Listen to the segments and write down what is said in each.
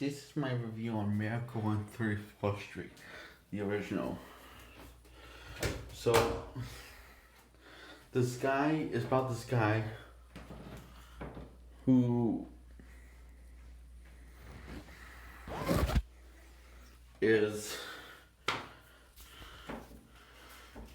This is my review on Miracle on 34th Street, the original. So, this guy is about this guy who is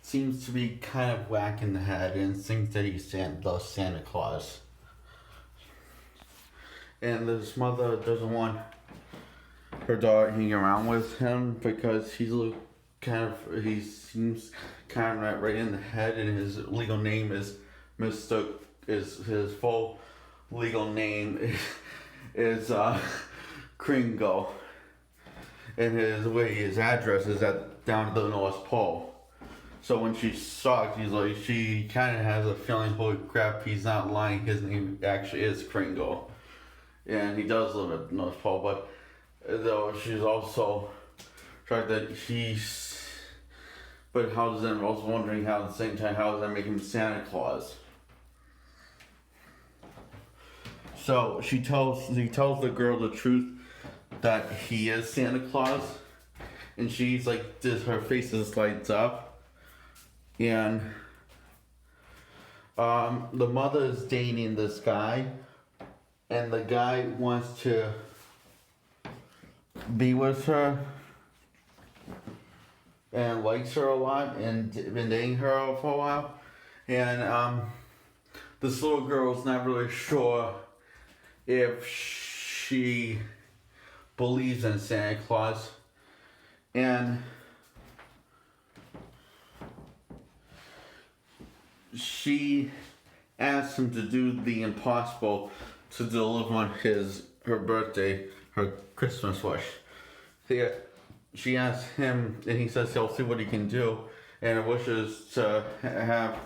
seems to be kind of whack in the head and thinks that he's Santa Claus. And his mother doesn't want her daughter hanging around with him because he seems kind of not right in the head, and his legal name is his full legal name is Kringle, and his address is down at the North Pole. So when she saw it, she kind of has a feeling, holy crap, he's not lying. His name actually is Kringle, and he does live at North Pole. But though she's also shocked that but how does that? I was wondering how at the same time, how does that make him Santa Claus? So he tells the girl the truth that he is Santa Claus, and she's like, her face just lights up. And the mother is dating this guy, and the guy wants to be with her and likes her a lot and been dating her for a while. And this little girl's not really sure if she believes in Santa Claus. And she asked him to do the impossible to deliver on her birthday, her Christmas wish. She asked him, and he says he'll see what he can do, and her wish is to have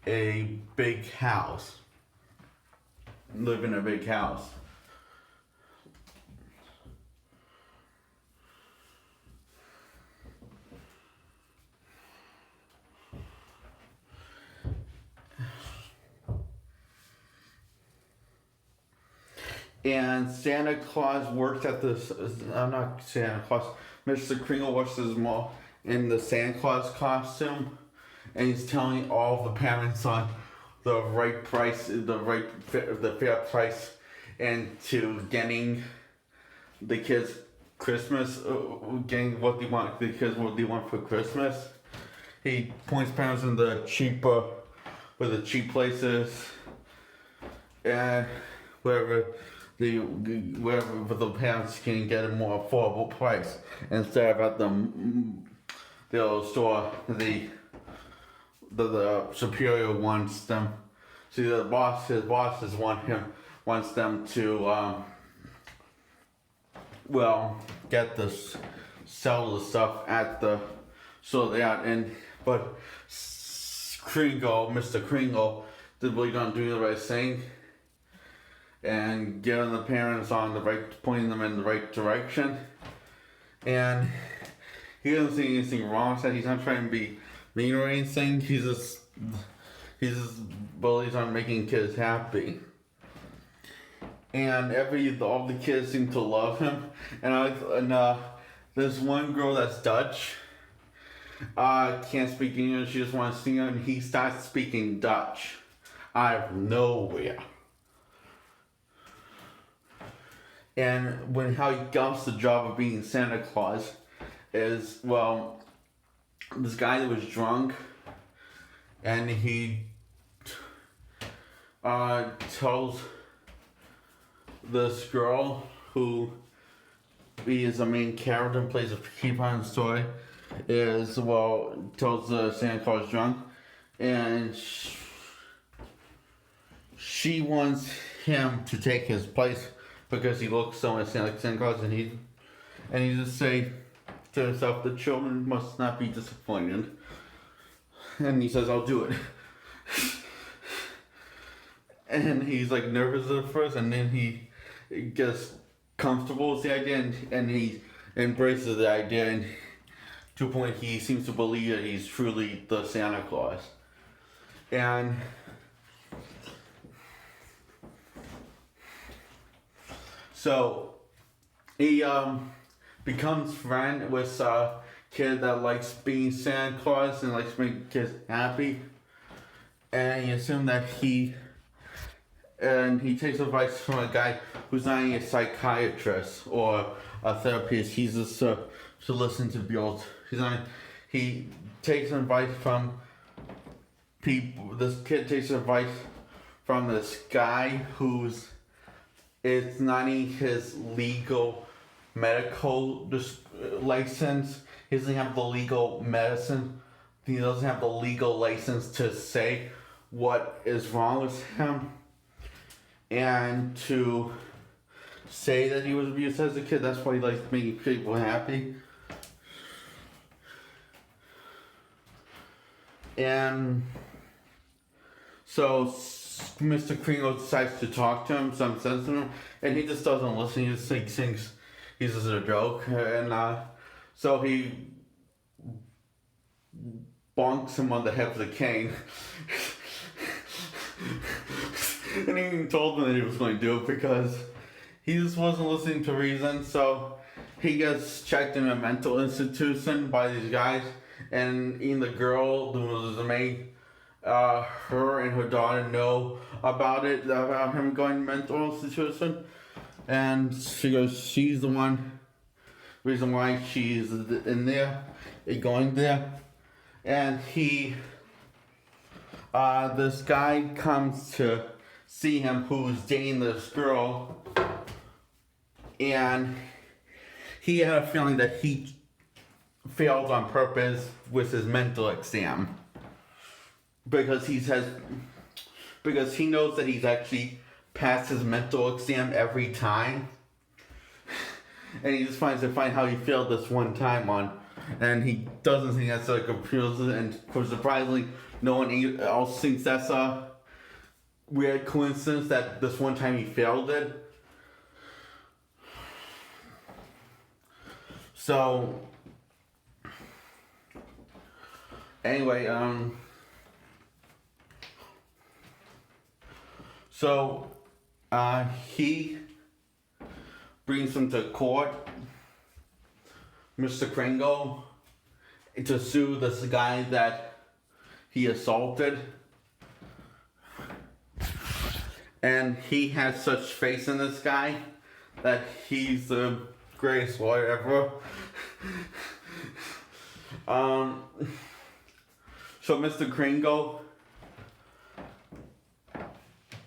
a big house, live in a big house. And Santa Claus works at this. Not Santa Claus. Mr. Kringle works his mom in the Santa Claus costume, and he's telling all the parents on the right price, the fair price, and to getting the kids Christmas, getting what they want, the kids what they want for Christmas. He points parents in the cheap places, and wherever the parents can get a more affordable price instead of at the store. The superior wants them. See, his bosses wants them to sell the stuff at the store but Mr. Kringle did really not do the right thing and getting the parents pointing them in the right direction. And he doesn't see anything wrong with that. He's not trying to be mean or anything. He's just believes on making kids happy. And all the kids seem to love him. And there's one girl that's Dutch. Can't speak English. She just wants to sing, and he starts speaking Dutch out of nowhere. And how he got the job of being Santa Claus is, this guy that was drunk, and he tells this girl who is the main character and plays a key part in the story, tells the Santa Claus drunk, and she wants him to take his place because he looks so much like Santa Claus, and he just say to himself, the children must not be disappointed. And he says, I'll do it. And he's like nervous at first, and then he gets comfortable with the idea, and he embraces the idea, and to a point he seems to believe that he's truly the Santa Claus. And So he becomes friend with a kid that likes being Santa Claus and likes making kids happy. And you assume that he takes advice from a guy who's not a psychiatrist or a therapist. He's just to listen to Beals. He takes advice from people. This kid takes advice from this guy it's not his legal medical license. He doesn't have the legal medicine. He doesn't have the legal license to say what is wrong with him and to say that he was abused as a kid. That's why he likes making people happy. And so Mr. Kringle decides to talk to him, some sense to him, and he just doesn't listen. He just thinks he's just a joke. And so he bonks him on the head with a cane. And he even told him that he was going to do it because he just wasn't listening to reason. So he gets checked in a mental institution by these guys. And even the girl who was the maid, her and her daughter know about him going to mental institution. And she goes, she's the reason why she's in there, going there. And this guy comes to see him who's dating this girl. And he had a feeling that he failed on purpose with his mental exam. Because he knows that he's actually passed his mental exam every time. And he just finds it funny how he failed this one time on. And he doesn't think that's like a real, and surprisingly, no one else thinks that's a weird coincidence that this one time he failed it. So, anyway, he brings him to court, Mr. Kringle, to sue this guy that he assaulted. And he has such faith in this guy that he's the greatest lawyer ever. So Mr. Kringle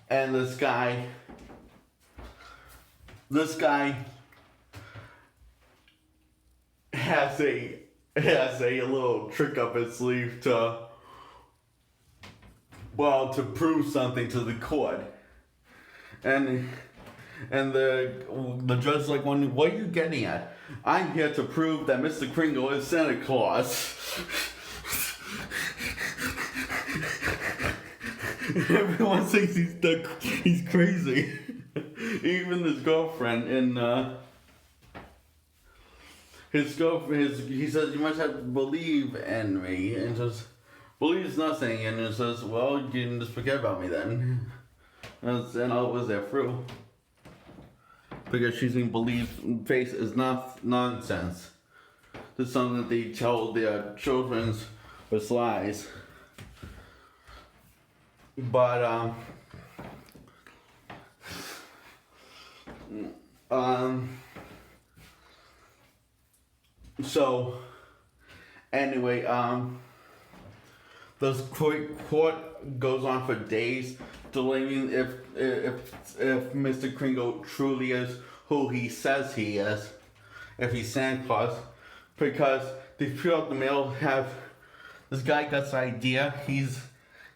and this guy has a little trick up his sleeve to prove something to the court. And the judge's like, what are you getting at? I'm here to prove that Mr. Kringle is Santa Claus. Everyone thinks he's crazy. Even his girlfriend he says, you must have to believe in me, and just believes nothing, and it says, well, you can just forget about me then. And all was there through. Because she's in belief faith is not nonsense. It's something that they tell their children with lies. But so anyway, this court goes on for days, delaying if Mr. Kringle truly is who he says he is, if he's Santa Claus, because these people at the mail have this guy got this idea. He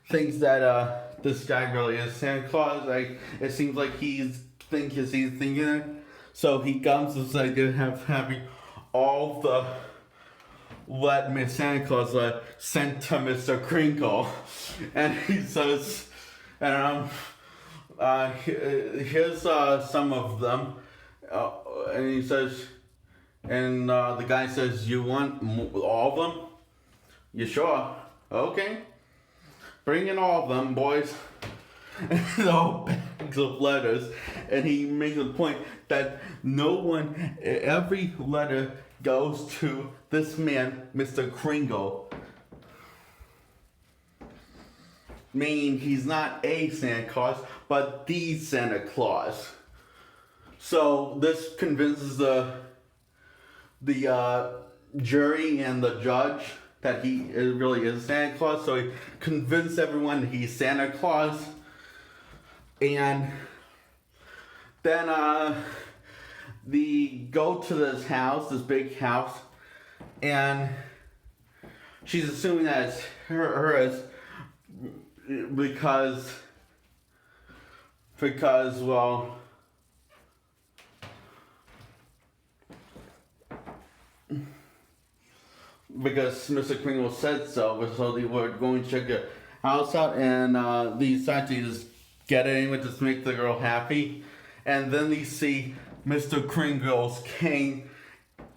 thinks that this guy really is Santa Claus. Like it seems like he's thinking it. So he comes to this idea of having all the Miss Santa Claus sent to Mr. Kringle, and he says, and here's some of them, and he says, and the guy says, you want all of them? You sure? Okay, bring in all of them, boys. So stacks of letters, and he makes a point that no one, every letter goes to this man, Mr. Kringle. Meaning he's not a Santa Claus, but the Santa Claus. So this convinces the jury and the judge that he really is Santa Claus. So he convinced everyone that he's Santa Claus. And then they go to this house, this big house, and she's assuming that it's hers because well, because Mr. Kringle said so. So they were going to check the house out, and they decided to just get it anyway, just make the girl happy. And then they see Mr. Kringle's cane,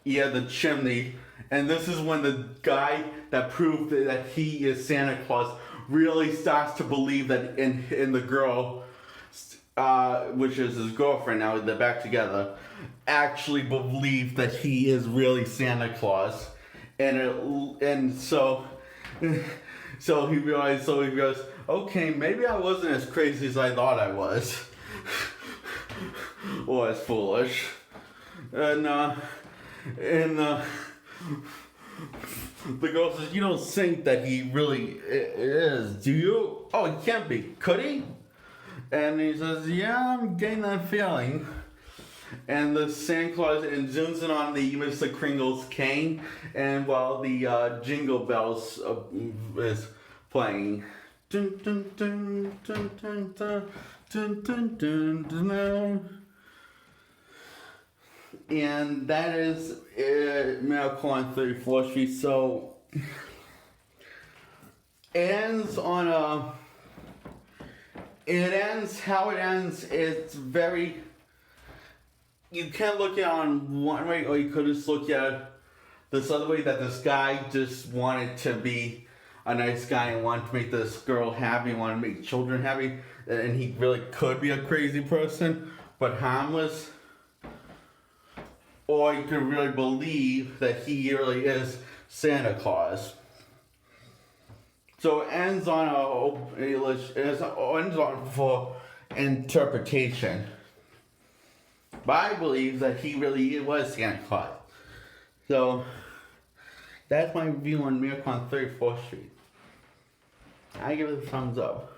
the chimney. And this is when the guy that proved that he is Santa Claus really starts to believe that in the girl, which is his girlfriend now, they're back together, actually believe that he is really Santa Claus. And so he realized, okay, maybe I wasn't as crazy as I thought I was. Or as foolish. And the girl says, you don't think that he really is, do you? Oh, he can't be. Could he? And he says, yeah, I'm getting that feeling. And the Santa Claus zooms in on the Mr. Kringle's cane, and while the Jingle Bells is playing. Dun, dun, dun, dun, dun, dun, dun, dun, dun, dun, dun. And that is Miracle on 34th Street. So how it ends, it's very, you can look at it on one way, or you could just look at it this other way, that this guy just wanted to be a nice guy and wanted to make this girl happy, wanted to make children happy, and he really could be a crazy person, but harmless. Or you could really believe that he really is Santa Claus. So it ends on for interpretation. But I believe that he really was Santa Claus. So that's my review on Miracle on 34th Street. I give it a thumbs up.